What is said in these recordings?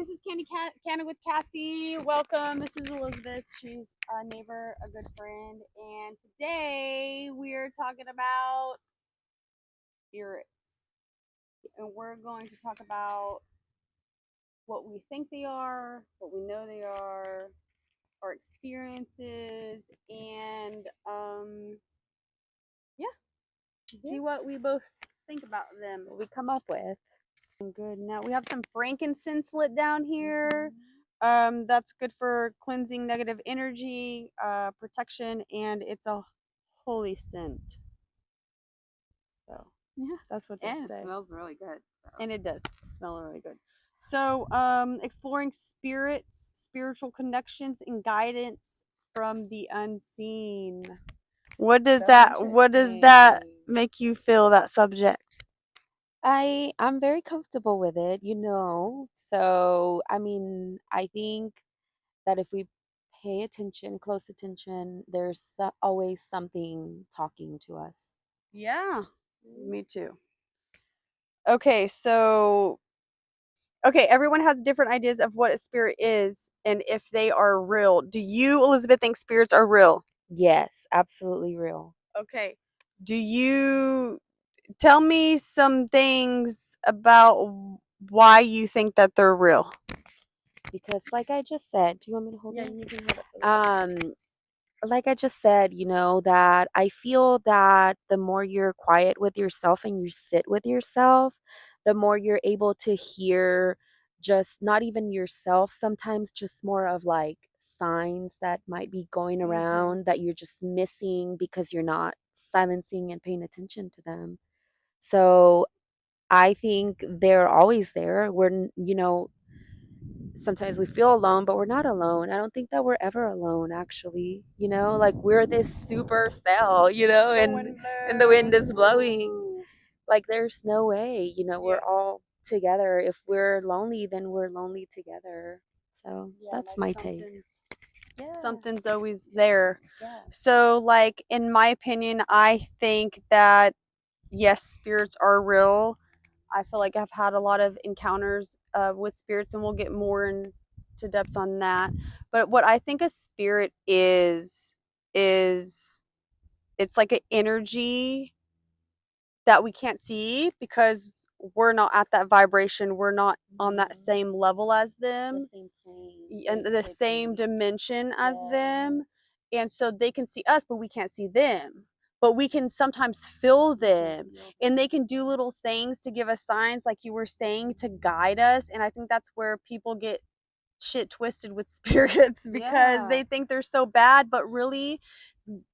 This is Candy with Cassie. Welcome. This is Elizabeth. She's a neighbor, a good friend, and today we're talking about spirits, and we're going to talk about what we think they are, what we know they are, our experiences, and see what we both think about them. What we come up with. Good. Now we have some frankincense lit down here. That's good for cleansing negative energy, protection, and it's a holy scent. So Yeah, that's what they and say. It smells really good. So. And it does smell really good. So exploring spirits, spiritual connections, and guidance from the unseen. What does that make you feel, that subject? I'm very comfortable with it, So, I think that if we pay attention, close attention, there's always something talking to us. Yeah, me too. Okay, everyone has different ideas of what a spirit is and if they are real. Do you, Elizabeth, think spirits are real? Yes, absolutely real. Okay. Do you tell me some things about why you think that they're real? Because like I just said, do you want me to hold Yeah, it? you can hold it. Like I just said, that I feel that the more you're quiet with yourself and you sit with yourself, the more you're able to hear just not even yourself, sometimes just more of like signs that might be going around that you're just missing because you're not silencing and paying attention to them. So I think they're always there. Sometimes we feel alone, but we're not alone. I don't think that we're ever alone, actually. Like we're this super cell, and the wind is blowing. Like there's no way, we're all together. If we're lonely, then we're lonely together. So that's my take. Something's always there. Yeah. So, like, in my opinion, I think that yes, spirits are real. I feel like I've had a lot of encounters with spirits, and we'll get more into depth on that. But what I think a spirit is it's like an energy that we can't see because we're not at that vibration. We're not on that same level as them, The same plane, and the same dimension as them. And so they can see us, but we can't see them. But we can sometimes feel them, and they can do little things to give us signs, like you were saying, to guide us. And I think that's where people get shit twisted with spirits because they think they're so bad, but really,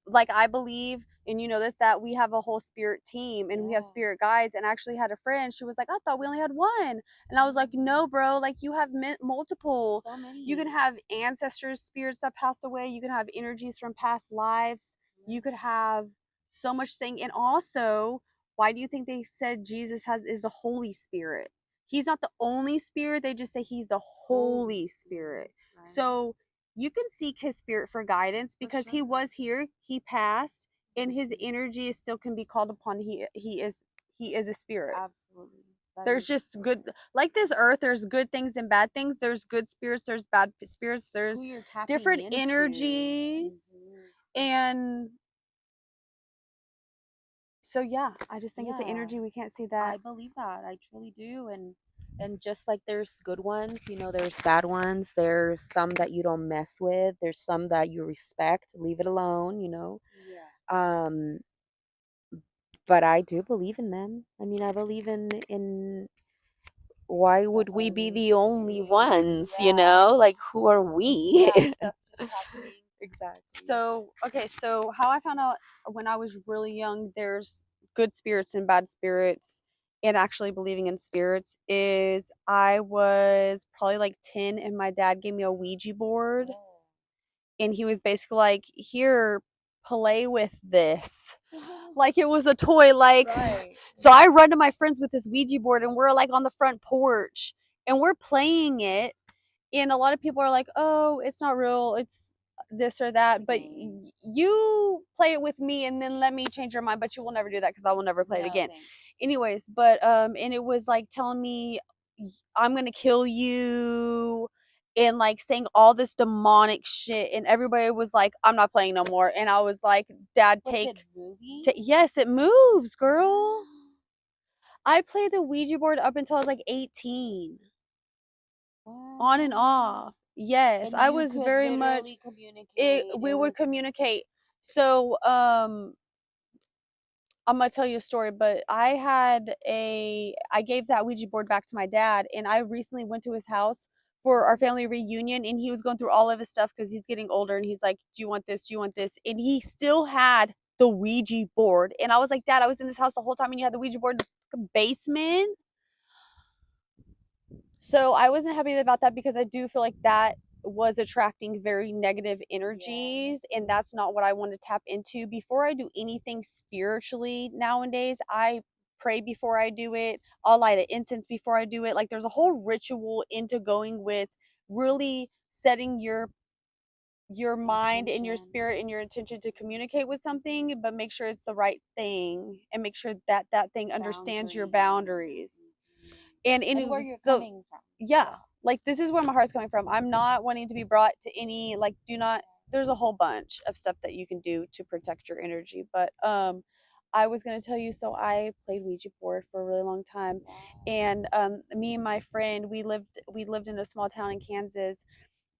like, I believe, and you know this, that we have a whole spirit team and we have spirit guides. And I actually had a friend, she was like, I thought we only had one. And I was like, no, bro, like you have multiple. So many. You can have ancestors, spirits that passed away. You can have energies from past lives. You could have so much thing. And also, why do you think they said Jesus is the Holy Spirit? He's not the only spirit. They just say he's the Holy Spirit. Right. So you can seek his spirit for guidance because he was here, he passed, and his energy still can be called upon. He is a spirit. Absolutely. There's just good, like this earth, there's good things and bad things. There's good spirits, there's bad spirits, there's different energies. And so yeah, I just think it's an energy. We can't see that. I believe that. I truly do. And just like there's good ones, there's bad ones. There's some that you don't mess with. There's some that you respect. Leave it alone, But I do believe in them. I mean, I believe in why would we be the only ones, Like who are we? Exactly. So, okay, so how I found out when I was really young, there's good spirits and bad spirits, and actually believing in spirits is I was probably like 10, and my dad gave me a Ouija board, and he was basically like, here, play with this. Like it was a toy, like, so I run to my friends with this Ouija board, and we're like on the front porch, and we're playing it, and a lot of people are like, oh, it's not real, it's this or that, but you play it with me and then let me change your mind. But you will never do that because I will never play it again. Anyways, but and it was like telling me I'm gonna kill you, and like saying all this demonic shit, and everybody was like, I'm not playing no more. And I was like, Dad, Was it moving? yes, it moves, girl. I played the Ouija board up until I was like 18, on and What? off. Yes, And I you was could very much literally it. communicate. We It would was communicate. So, I'm gonna tell you a story, but I gave that Ouija board back to my dad, and I recently went to his house for our family reunion, and he was going through all of his stuff because he's getting older, and he's like, "Do you want this? Do you want this?" And he still had the Ouija board, and I was like, "Dad, I was in this house the whole time, and you had the Ouija board in the basement." So I wasn't happy about that because I do feel like that was attracting very negative energies, and that's not what I want to tap into. Before I do anything spiritually nowadays, I pray before I do it. I'll light an incense before I do it. Like there's a whole ritual into going with really setting your mind and your spirit and your intention to communicate with something, but make sure it's the right thing and make sure that that thing understands your boundaries. And where you're so coming from. yeah, like this is where my heart's coming from. I'm not wanting to be brought to any, like, do not, there's a whole bunch of stuff that you can do to protect your energy. But I was going to tell you, so I played Ouija board for a really long time, and me and my friend, we lived in a small town in Kansas,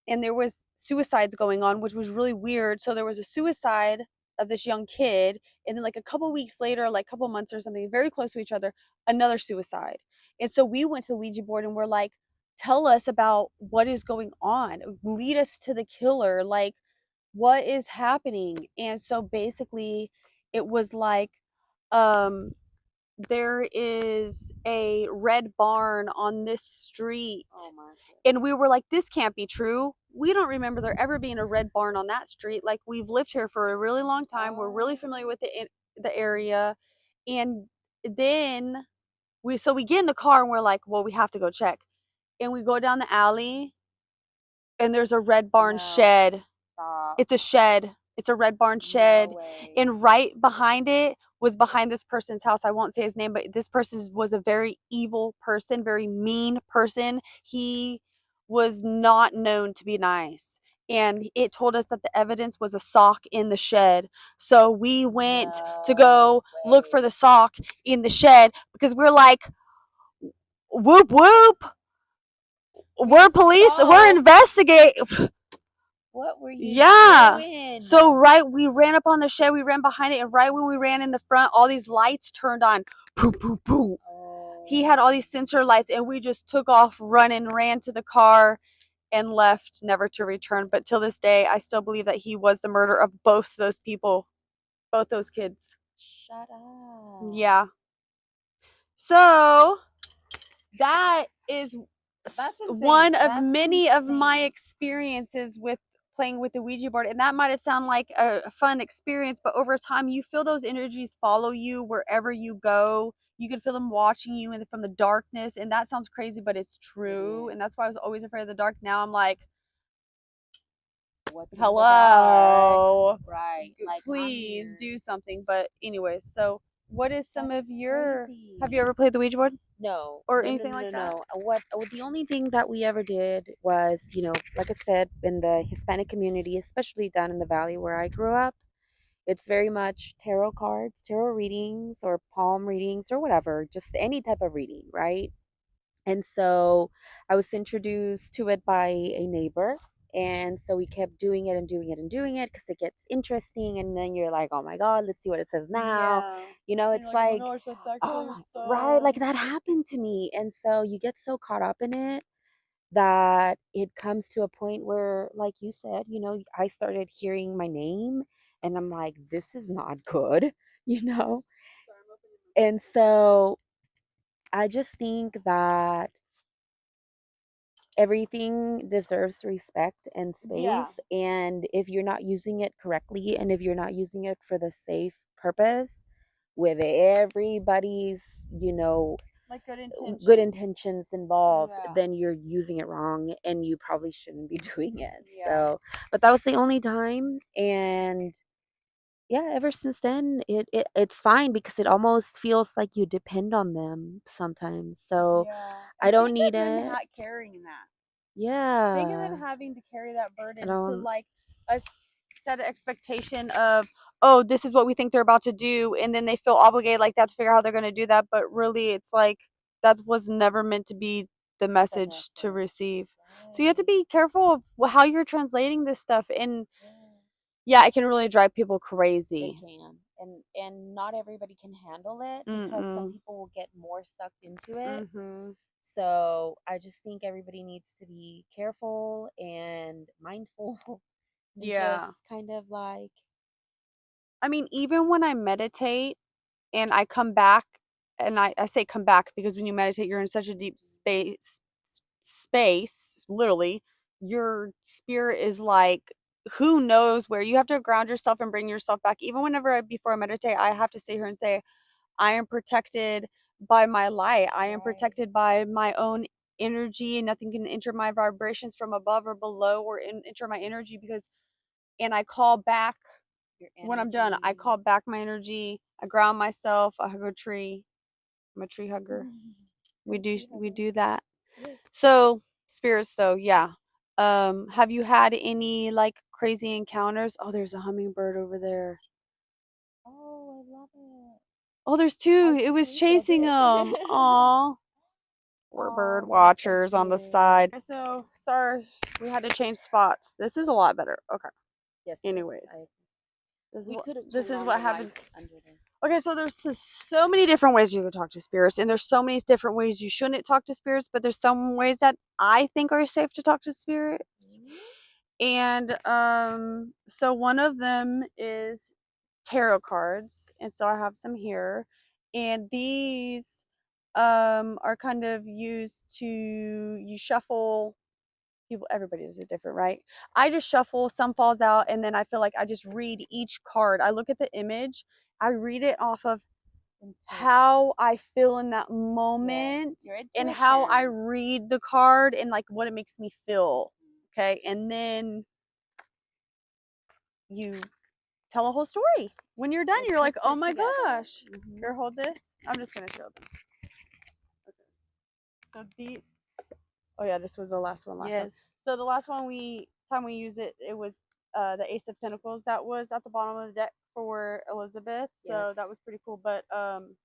and there was suicides going on, which was really weird. So there was a suicide of this young kid, and then like a couple weeks later, like a couple months or something, very close to each other, another suicide. And so we went to the Ouija board and we're like, tell us about what is going on, lead us to the killer, like what is happening. And so basically it was like, um there is a red barn on this street. Oh my And we were like, this can't be true. We don't remember there ever being a red barn on that street. Like, we've lived here for a really long time. We're really familiar with the area. And then we get in the car and we're like, well, we have to go check. And we go down the alley and there's a red barn shed. Stop. It's a shed. It's a red barn shed. And right behind it was behind this person's house. I won't say his name, but this person was a very evil person, very mean person. He was not known to be nice. And it told us that the evidence was a sock in the shed. So we went to go look for the sock in the shed because we're like, whoop, whoop. We're police. We're investigating. What were you Yeah. doing? So right, we ran up on the shed, we ran behind it, and right when we ran in the front, all these lights turned on. Poo poo poo. He had all these sensor lights, and we just took off running, ran to the car, and left, never to return. But till this day, I still believe that he was the murderer of both those people, both those kids. Shut up. Yeah. So that is one of many of my experiences with playing with the Ouija board. And that might have sounded like a fun experience, but over time, you feel those energies follow you wherever you go. You can feel them watching you from the darkness. And that sounds crazy, but it's true. And that's why I was always afraid of the dark. Now I'm like, What's hello. Right. Like, please do something. But anyways, so what is some of your, crazy. have you ever played the Ouija board? No. Or no, anything no, like no, that? no. The only thing that we ever did was, like I said, in the Hispanic community, especially down in the valley where I grew up, it's very much tarot cards, tarot readings, or palm readings, or whatever, just any type of reading, right? And so I was introduced to it by a neighbor. And so we kept doing it and doing it and doing it because it gets interesting. And then you're like, oh my God, let's see what it says now. Yeah. It's like, oh my gosh, that's actually oh, right. so. Like that happened to me. And so you get so caught up in it that it comes to a point where, like you said, I started hearing my name and I'm like, this is not good, you know? And so I just think that everything deserves respect and Yeah. space. And if you're not using it correctly and if you're not using it for the safe purpose with everybody's, Like good good intentions. intentions involved, Yeah. then you're using it wrong and you probably shouldn't be doing it. Yeah. So, but that was the only time. And yeah, ever since then, it's fine because it almost feels like you depend on them sometimes. So Yeah, I and don't think need of them it. carrying that. Think of them Yeah. having to carry that I burden to don't like a set an expectation of, oh, this is what we think they're about to do, and then they feel obligated like that to figure out how they're going to do that. But really, it's like that was never meant to be the the message to message. receive. So you have to Right. be careful of how you're translating this stuff, and Yeah. yeah, it can really drive people It crazy. can. And not everybody can handle it because some Mm-mm. people will get more sucked into it. Mm-hmm. So I just think everybody needs to be careful and mindful and just Yeah. kind of like, I mean, even when I meditate and I come back, and I say come back because when you meditate, you're in such a deep space, literally, your spirit is like, who knows where. You have to ground yourself and bring yourself back. Even whenever before I meditate, I have to sit here and say, I am protected by my light. I am right, protected by my own energy, and nothing can enter my vibrations from above or below or enter my energy because, and I call back your when I'm done. I energy. call back my energy. I ground myself. I hug a tree. I'm a tree hugger. You're a tree We hugger. do that. Yes. So spirits though, yeah. Have you had any like crazy encounters? Oh, there's a hummingbird over there. Oh, I love it. Oh, there's How two. do It you was think of chasing it? them. Aw. We're bird Oh, that's so watchers on the cute. side. So sorry, we had to change spots. This is a lot better. Okay. Yes, it is. Anyways, We could have this turned is on what the happens. lights under there. Okay, so there's so many different ways you can talk to spirits, and there's so many different ways you shouldn't talk to spirits, but there's some ways that I think are safe to talk to spirits. And so one of them is tarot cards, and so I have some here, and these are kind of used to, you shuffle. People, everybody does it different, right? I just shuffle, some falls out, and then I feel like I just read each card. I look at the image, I read it off of Intuition. how I feel in that Yes, moment your and how I intuition. read the card and like what it makes me feel. Okay. And then you tell a whole story. When you're done, It you're like, puts oh it my together. gosh. Here, hold this. I'm just going to show them. So the, oh yeah, this was the last one last time. Yes. So the last one we used it, it was the Ace of Pentacles that was at the bottom of the deck for Elizabeth. Yes. So that was pretty cool. But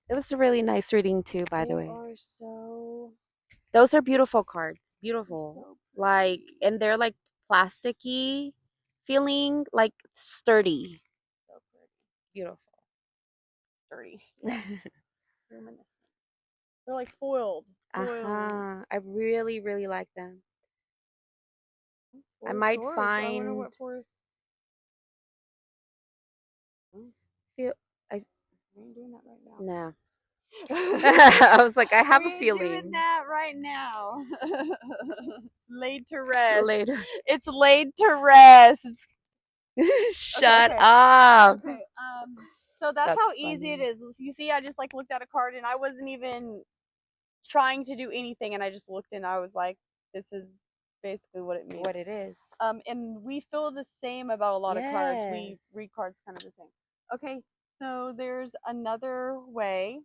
It was a really nice reading too, by the they way. are so Those are beautiful cards. they're Beautiful. so Like, pretty. and they're like plasticky feeling, like sturdy. So pretty. Beautiful. Dirty. Yeah. Reminiscent. They're like foiled. Foiled. Uh-huh. I really, really like them. I Four of might swords. I wonder find what four. Oh, feel I we ain't doing that right now. nah. I was like, I have We a ain't doing feeling that right now. Laid to rest. later. It's laid to rest. Okay, Shut okay. up. Okay. So that's how That's easy it funny. is. You see, I just like looked at a card and I wasn't even trying to do anything, and I just looked and I was like, this is basically what it means. What it is. And we feel the same about a lot of cards. Yes. We read cards kind of the same. Okay, so there's another way,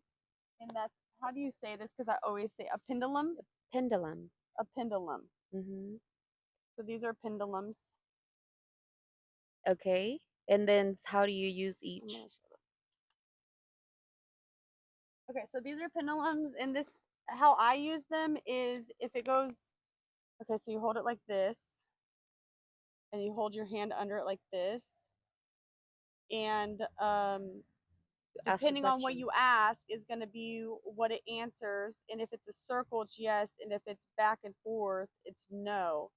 and that's, how do you say this? Because I always say a pendulum. Pendulum. A pendulum. Hmm. So these are pendulums. Okay. And then how do you use I'm gonna each? show them. Okay, so these are pendulums, and this, how I use them is if it goes. Okay, so you hold it like this, and you hold your hand under it like this, and Ask a depending on what question. you ask is going to be what it answers, and if it's a circle it's yes, and if it's back and forth it's no.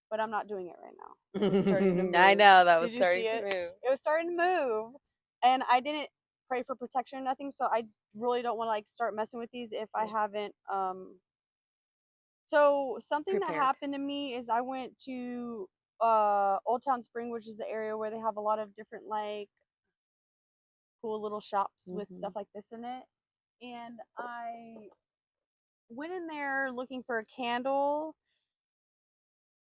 But I'm not doing it right now. It was starting to I move. know that was Did you see starting to it? move. It was starting to move, and I didn't pray for protection or nothing, so I really don't want to like start messing with these if I Yes. haven't so something that Prepared. happened to me is I went to Old Town Spring, which is the area where they have a lot of different like cool little shops with stuff Hmm. like this in it. And I went in there looking for a candle,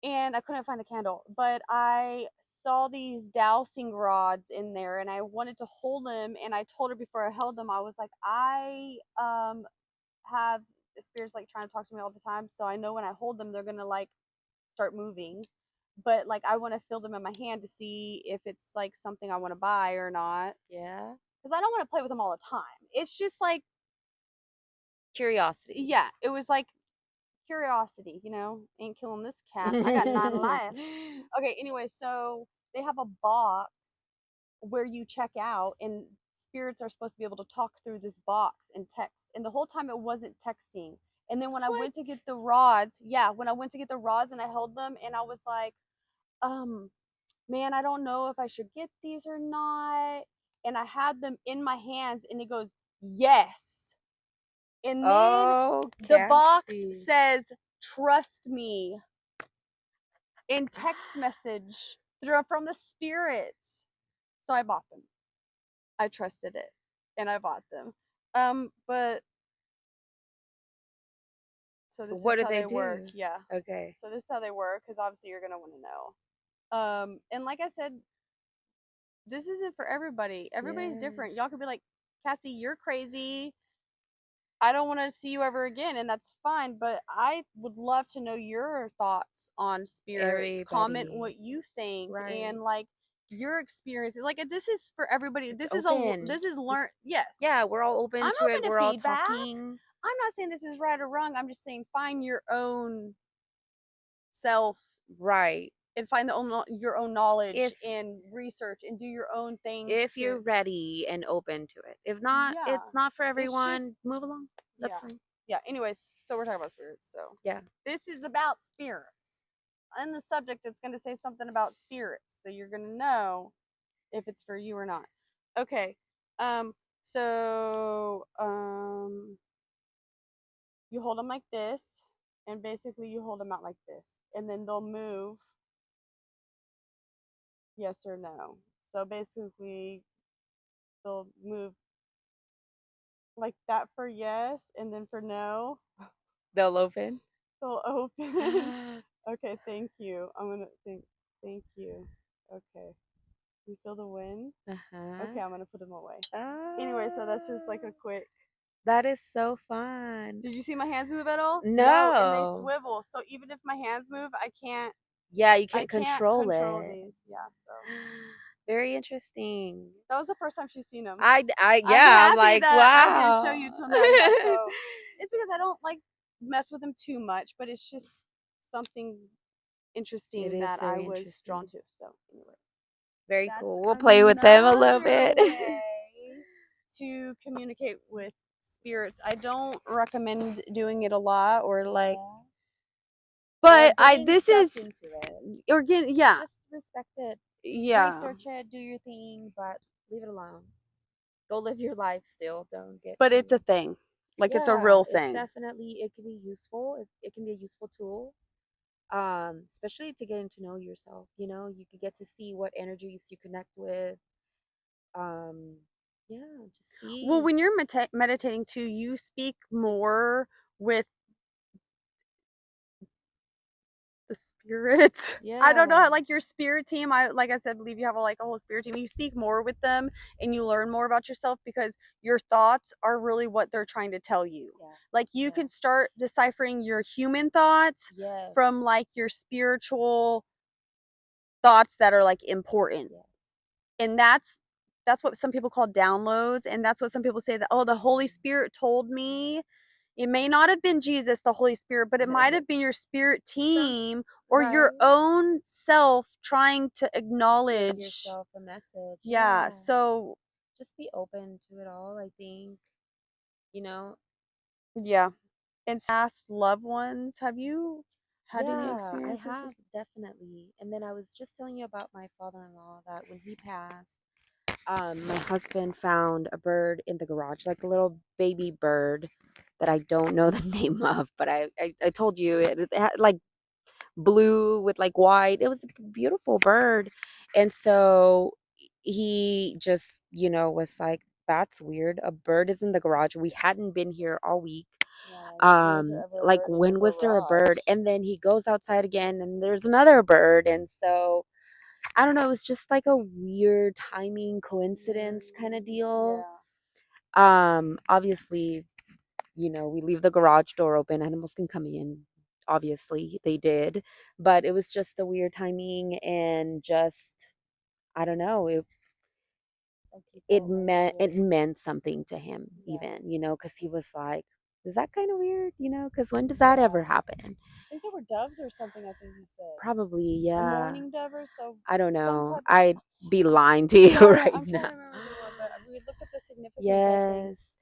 and I couldn't find the candle, but I saw these dowsing rods in there, and I wanted to hold them. And I told her before I held them, I was like, I have spirits like trying to talk to me all the time, so I know when I hold them, they're gonna like start moving. But like, I want to feel them in my hand to see if it's like something I want to buy or not, Yeah. because I don't want to play with them all the time. It's just like, Curiosity. yeah, it was like curiosity, ain't killing this cat. I got 9 lives. Okay, anyway, so they have a box where you check out, and spirits are supposed to be able to talk through this box and text. And the whole time it wasn't texting. And then when I What? went to get the rods, yeah, when I went to get the rods and I held them and I was like, um, man, I don't know if I should get these or not. And I had them in my hands and it goes, yes. And then Oh, the box Cassie. says, trust me, in text message from the spirits. So I bought them. I trusted it and I bought them. But so this What is do how they they work. do? Yeah. Okay. So this is how they work because obviously you're gonna want to know. And like I said, this isn't for everybody. Everybody's Yeah. different. Y'all could be like, Cassie, you're crazy. I don't want to see you ever again, and that's fine. But I would love to know your thoughts on spirits. Comment Everybody. what you think, Right. and like your experiences. Like this is for everybody. It's This is open. this is This, learn. Yes, yeah, we're all open I'm to it. open to We're all feedback. talking. I'm not saying this is right or wrong. I'm just saying find your own self Right. and find your own knowledge If and research and do your own thing if to, you're ready and open to it. If not, yeah. it's not for It's everyone. just, Move along. That's yeah. fine. Yeah. Anyways, so we're talking about spirits. So Yeah. this is about spirits. In the subject, it's going to say something about spirits. So you're going to know if it's for you or not. Okay. Um, so you hold them like this, and basically you hold them out like this, and then they'll move yes or no. So basically, they'll move like that for yes, and then for no, They'll open. they'll open. Okay, thank you. I'm gonna think. Thank you. Okay, you feel the wind? Uh-huh. Okay, I'm gonna put them away. Anyway, so that's just like Ah, a quick. that is so fun. Did you see my hands move at all? Yeah, and they No. swivel. So even if my hands move, I can't. Yeah, you I can't can't control control it. these. Yeah. So Very interesting. that was the first time she's seen them. I'm Yeah, I'm happy like, that I didn't show you wow. till now. Yeah. So it's because I don't like mess with them too much, but it's just something It interesting is that I very was drawn interesting. to. So anyway, Very that's cool. We'll play with them a little another bit. way to communicate with spirits. I don't recommend doing it a lot or like, Yeah. Or but I getting this stuck is into it. again, yeah, Just respect it. yeah, Research it, do your thing, but leave it alone. Go live your life still. Don't get but it's too. a thing. Like it's a Yeah, real it's thing. definitely, it can be useful. It can be a useful tool. Especially to getting to know yourself. You could get to see what energies you connect with. Um, yeah, just Well, see. when you're meditating too, you speak more with the spirits. I don't know Yeah, how, like your spirit team. I like I said, believe you have like a whole spirit team. You speak more with them and you learn more about yourself because your thoughts are really what they're trying to tell you. yeah, Like you yeah. can start deciphering your human thoughts Yes, from like your spiritual thoughts that are like important. yes. And that's what some people call downloads, and that's what some people say that, oh, the Holy Spirit told me. It may not have been Jesus, the Holy Spirit, but it might have been your spirit Some team or your right. own self trying to Give acknowledge. yourself a message. Yeah. Yeah. So, Just be open to it all, I think. You know, yeah. And past loved ones, have you had any yeah, I experiences with? have definitely. And then I was just telling you about my father-in-law that when he passed, my husband found a bird in the garage, like a little baby bird that I don't know the name of, but I told you it had like blue with like white. It was a beautiful bird. And so he just, was like, that's weird. A bird is in the garage. We hadn't been here all week. Like, when was there a bird? And then he goes outside again and there's another bird. And so I don't know, it was just like a weird timing coincidence kind of deal. Obviously, we leave the garage door open, animals can come in. Obviously, they did, but it was just a weird timing, and just, I don't know, it meant something to him, even, because he was like, is that kind of weird, because when does that ever happen? I think they were doves or something, I think you said. Probably, A yeah. mourning dove or so. I don't Some know. type. I'd be lying to you Yeah, right I'm now. trying to remember the one, but we looked at the significance, I think. Yes.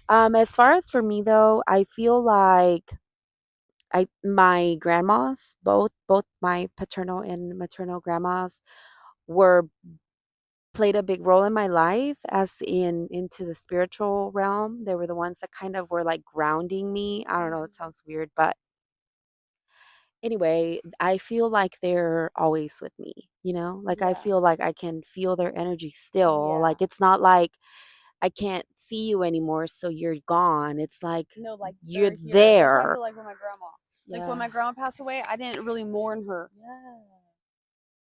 As far as for me though, I feel like my grandmas, both my paternal and maternal grandmas, were played a big role in my life, as in into the spiritual realm. They were the ones that kind of were like grounding me. I don't know, it sounds weird, but anyway, I feel like they're always with me, like I Yeah. feel like I can feel their energy still. Yeah. Like, it's not like I can't see you anymore, so you're gone. It's like No, like you're they're here. That's how I there. feel like with my grandma. Like when Yeah. my grandma passed away, I didn't really mourn her. Yeah.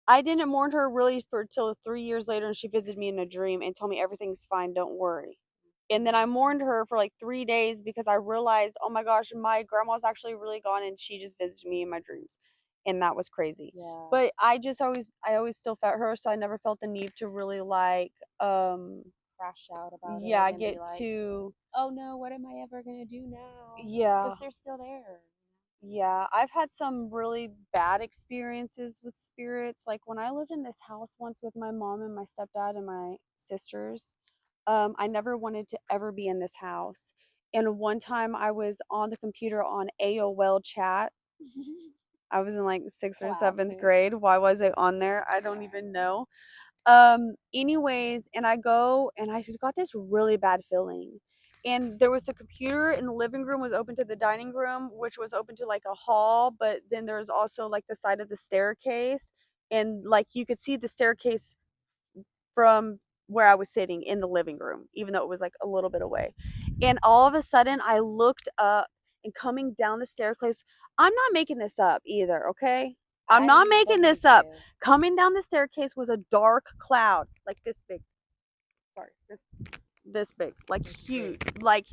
I didn't mourn her really for till 3 years later, and she visited me in a dream and told me everything's fine, don't worry. And then I mourned her for like 3 days because I realized, oh my gosh, my grandma's actually really gone, and she just visited me in my dreams, and that was crazy. Yeah. But I always still felt her, so I never felt the need to really like Crash out about yeah, it and be get like, to oh no, what am I ever gonna do now? yeah. Because they're still there. Yeah, I've had some really bad experiences with spirits. Like when I lived in this house once with my mom and my stepdad and my sisters, I never wanted to ever be in this house. And one time I was on the computer on AOL chat. I was in like sixth or seventh Classic. grade. Why was it on there? I don't even know. Anyways, and I go and I just got this really bad feeling. And there was a computer in the living room, was open to the dining room, which was open to like a hall, but then there was also like the side of the staircase, and like you could see the staircase from where I was sitting in the living room, even though it was like a little bit away. And all of a sudden I looked up, and coming down the staircase, I'm not making this up either, okay? I'm not I making believe this up. you. Coming down the staircase was a dark cloud, like this big. Sorry, this big, like huge, like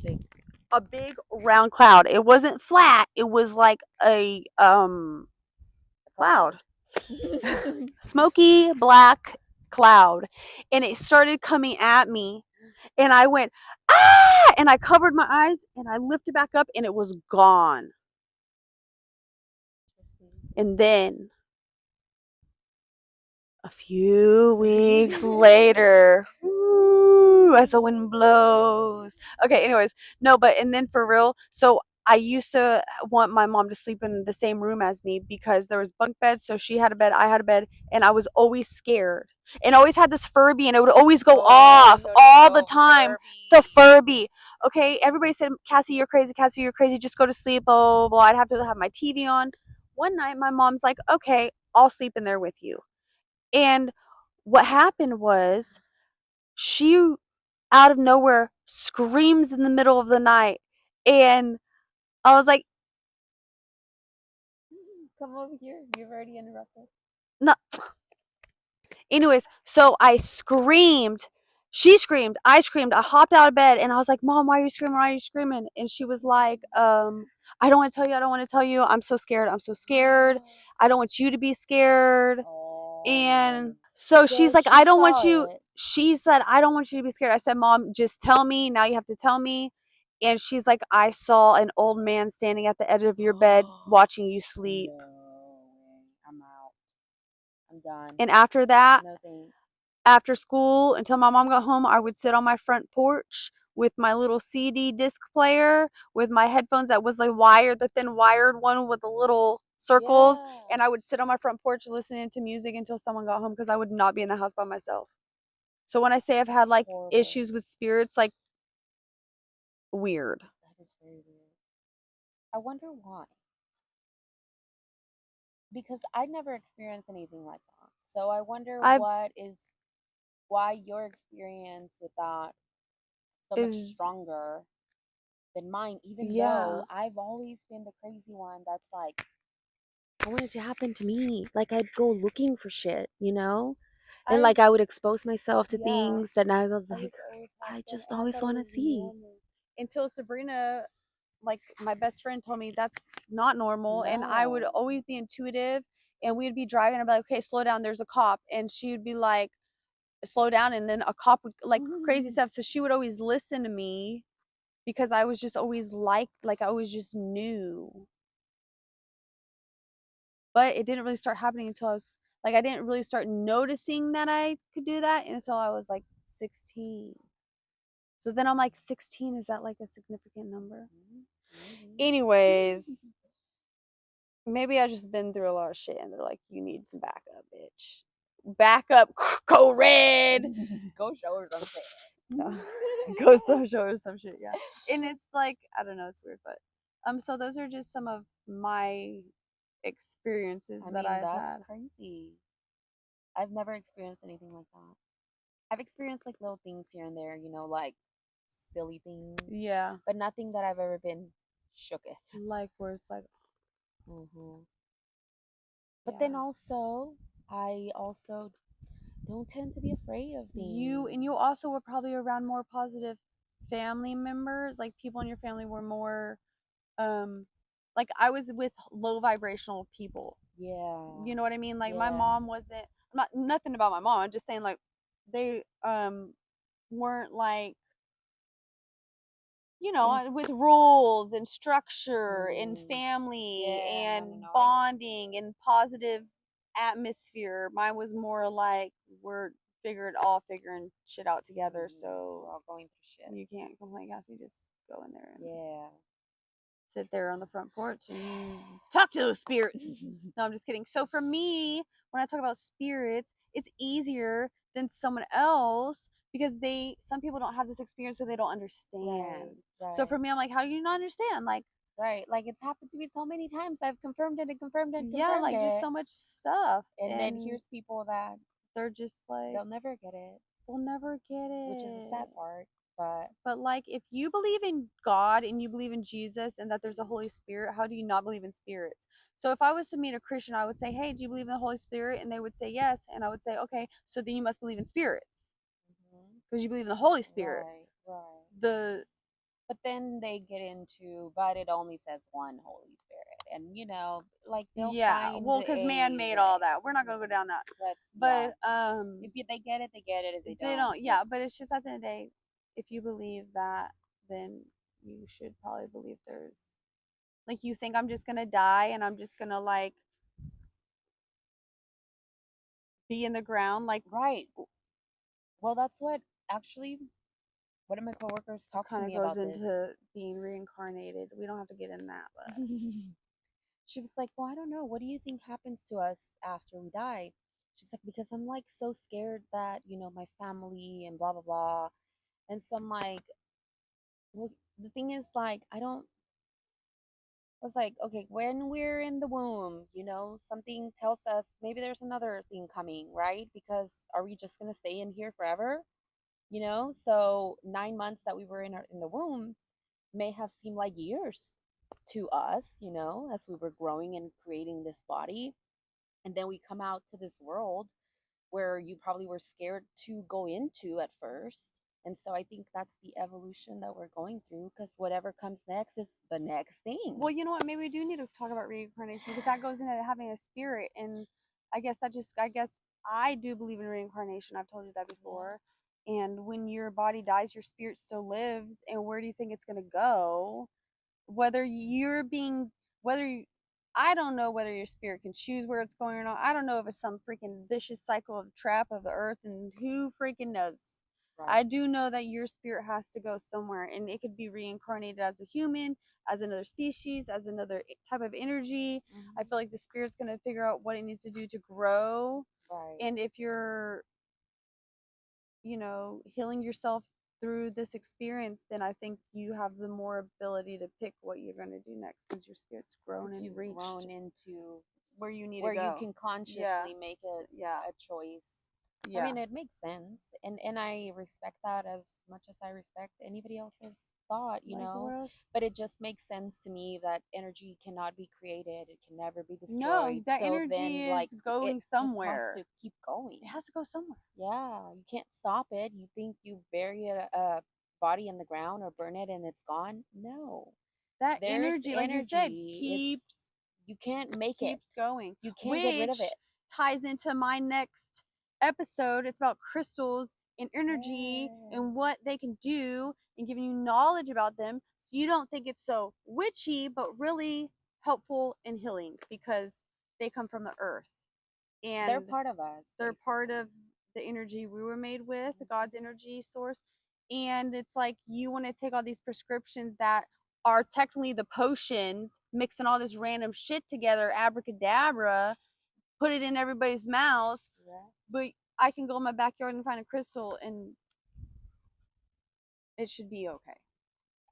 a big round cloud. It wasn't flat. It was like a cloud, smoky black cloud, and it started coming at me, and I went ah, and I covered my eyes, and I lifted back up, and it was gone. And then a few weeks later, ooh, as the wind blows. Okay, anyways, no, but and then for real, so I used to want my mom to sleep in the same room as me because there was bunk beds. So she had a bed, I had a bed, and I was always scared. And I always had this Furby, and it would always go off all the time. The Furby. Okay, everybody said, Cassie, you're crazy. Cassie, you're crazy. Just go to sleep. Blah, blah, blah. I'd have to have my TV on. One night, my mom's like, okay, I'll sleep in there with you. And what happened was she out of nowhere screams in the middle of the night. And I was like, Come over here. You've already interrupted. no. Anyways, so I screamed. She screamed. I screamed. I hopped out of bed and I was like, Mom, why are you screaming? Why are you screaming? And she was like, I don't want to tell you. I don't want to tell you. I'm so scared. I'm so scared. I don't want you to be scared. And so she's So like, she I don't want saw you. it. She said, I don't want you to be scared. I said, Mom, just tell me. Now you have to tell me. And she's like, I saw an old man standing at the edge of your bed watching you sleep. No way. I'm out. I'm done. And after that, No thanks. after school, until my mom got home, I would sit on my front porch with my little CD disc player with my headphones that was like wired, the thin wired one with the little circles. Yeah. And I would sit on my front porch listening to music until someone got home because I would not be in the house by myself. So when I say I've had like Horrible. issues with spirits, like weird. That is very weird. I wonder why. Because I'd never experienced anything like that. So I wonder I why your experience with that so much is stronger. than mine, even though Yeah. I've always been the crazy one that's like, I want it to happen to me. Like I'd go looking for shit, you know? And I like I would expose myself to yeah. things that I was I like, used to always have I them, just and I always thought it want to was see. normal until Sabrina, like my best friend, told me that's not normal, and I would No. always be intuitive, and we'd be driving, and I'd be like, okay, slow down, there's a cop, and she would be like, slow down, and then a cop would like crazy stuff, so she would always listen to me because I was just always like I always just knew. But it didn't really start happening until I was like, I didn't really start noticing that I could do that until I was like 16. So then I'm like, 16, is that like a significant number? Mm-hmm. Anyways, maybe I just been through a lot of shit and they're like, you need some backup, bitch. Backup, go red. Go show her some shit. Yeah. Go show her some shit, yeah. And it's like, I don't know, it's weird, but so those are just some of my experiences I that mean, I've that's had. crazy. I've never experienced anything like that. I've experienced like little things here and there, like silly things, Yeah. but nothing that I've ever been shooketh. Like where it's like, Hmm. But then yeah. also, I also don't tend to be afraid of You things. and you also were probably around more positive family members, like people in your family were more like I was with low vibrational people. Yeah, You know what I mean? Like my yeah. mom wasn't, I'm not nothing about my mom, I'm just saying like they weren't like, And with rules and structure and mm, family yeah, no, no, and no. bonding and positive atmosphere. Mine was more like we're figuring shit out together. We're So all going through shit. you can't complain, Cassie. Just go in there and Yeah. sit there on the front porch and talk to those spirits. No, I'm just kidding. So for me, when I talk about spirits, it's easier than someone else because some people don't have this experience, so they don't Right, understand. So right, for me, I'm like, how do you not understand? Like, right. Like it's happened to me so many times. I've confirmed it and confirmed it and yeah, confirmed like just it. so much stuff, And then and here's people that they're just like, they'll never get it, we'll never get which is the sad it. part. But But like, if you believe in God and you believe in Jesus and that there's a Holy Spirit, how do you not believe in spirits? So if I was to meet a Christian, I would say, "Hey, do you believe in the Holy Spirit?" And they would say yes, and I would say, "Okay, so then you must believe in spirits mhm, because you believe in the Holy Spirit." right, right. The But then they get into, but it only says one Holy Spirit, and like they'll Yeah, find well, because man a made all way. that. We're not gonna go down that. But yeah, But if they get it, they get it. If they they don't, don't. Yeah, but it's just at the end of the day, if you believe that, then you should probably believe there's like you think I'm just gonna die and I'm just gonna like be in the ground like right. Well, that's what actually one of my coworkers talked to kind of me goes about this. into being reincarnated. We don't have to get in that, but She was like, "Well, I don't know. What do you think happens to us after we die?" She's like, "Because I'm like so scared that, my family and blah blah blah." And so I'm like, "Well, the thing is like I was like, okay, when we're in the womb, something tells us maybe there's another thing coming, right? Because are we just going to stay in here forever? So 9 months that we were in the womb may have seemed like years to us, as we were growing and creating this body. And then we come out to this world where you probably were scared to go into at first. And so I think that's the evolution that we're going through because whatever comes next is the next thing. well, you know what? Maybe we do need to talk about reincarnation because that goes into having a spirit, and I guess I do believe in reincarnation. I've told you that Yeah. before. And when your body dies, your spirit still lives. And where do you think it's gonna go? Whether you're being whether you, I don't know whether your spirit can choose where it's going or not. I don't know if it's some freaking vicious cycle of trap of the earth, and who freaking knows. Right. I do know that your spirit has to go somewhere, and it could be reincarnated as a human, as another species, as another type of energy. I feel Hmm. like the spirit's going to figure out what it needs to do to grow. Right. And if you're, healing yourself through this experience, then I think you have the more ability to pick what you're going to do next because your spirit's grown Because and you've reached grown into where you need to where you go. can Yeah, consciously make yeah. a choice. I mean, it makes sense, and I respect that as much as I respect anybody else's thought, you know. Else? But it just makes sense to me that energy cannot be created; it can never be No, destroyed. that So energy then, is like, it going just has somewhere. to keep going. It has to go somewhere. Yeah, you can't stop it. You think you bury a body in the ground or burn it and it's gone? No, That there's energy, like you said, energy. It's you can't make it. keeps going, You can't get rid of which it. ties into my next episode. It's about crystals and energy Yeah. and what they can do and giving you knowledge about them so you don't think it's so witchy, but really helpful and healing because they come from the earth They're and part of us, they're part of basically. the energy we were made with, God's Mhm. energy source. And it's like you want to take all these prescriptions that are technically the potions, mixing all this random shit together, abracadabra, put it in everybody's mouth. Yeah, But I can go in my backyard and find a crystal and it should be okay.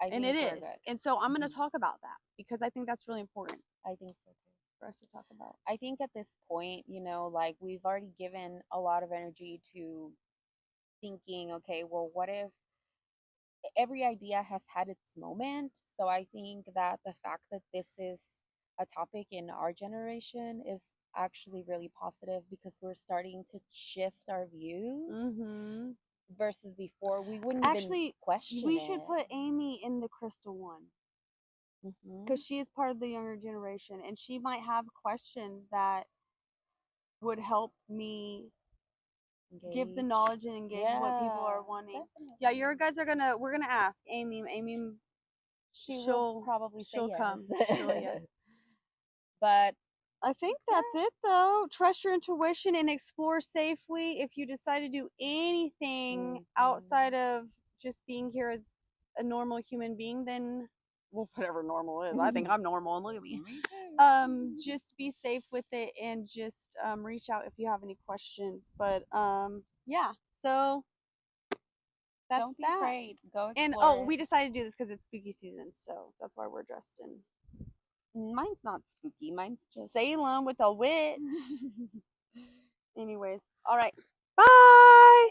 I And it think we're is. good. And so I'm going to Mhm. talk about that because I think that's really important I think so too. for us to talk about. I think at this point, like we've already given a lot of energy to thinking, okay, well, what if every idea has had its moment? So I think that the fact that this is a topic in our generation is actually really positive because we're starting to shift our views Mm-hmm. versus before we wouldn't even Actually, question we should it. put Amy in the crystal one because Hmm. she is part of the younger generation and she might have questions that would help me give the Engage. knowledge and engage what people Yeah, are wanting. Yeah, definitely. your guys are gonna we're gonna ask Amy. Amy, She will she'll probably say she'll yes. come. She'll yes. But I think that's yeah. it though. Trust your intuition and explore safely. If you decide to do anything outside Hmm. of just being here as a normal human being, then well, whatever normal is. I think I'm normal and look at me. Me too. Just be safe with it and just reach out if you have any questions. But yeah, so that's Don't be that. afraid. Go And explore oh, it. we decided to do this because it's spooky season, so that's why we're dressed in Mine's not spooky. Mine's just. Salem with a witch. Anyways, all right. Bye.